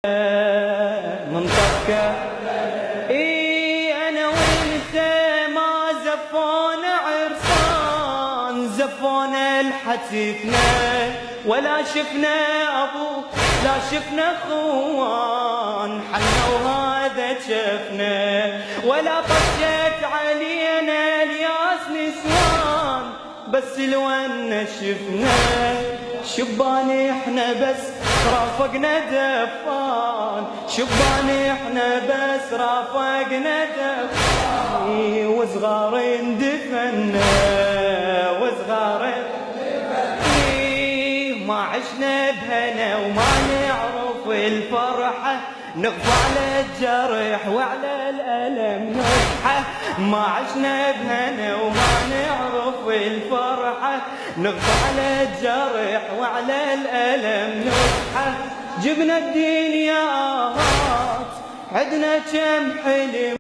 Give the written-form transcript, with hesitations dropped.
منطقة انا وانت ما زفونا عرسان، زفونا الحتفنا ولا شفنا ابو لا شفنا خوان، حنا وهذا شفنا ولا طشت علينا الياس نسوان، بس الون شفنا شبان احنا بس رافقنا دفان، شبان احنا بس رافقنا دفان، وصغار اندفنا وصغار ما عشنا بهنا وما نعرف الفرحة، نغفى على الجرح وعلى الألم نصحى، ما عشنا بهنا وما نعرف الفرحة، نغفى على الجرح وعلى الألم نصحى، جبنا الدنيا عدنا كم حلم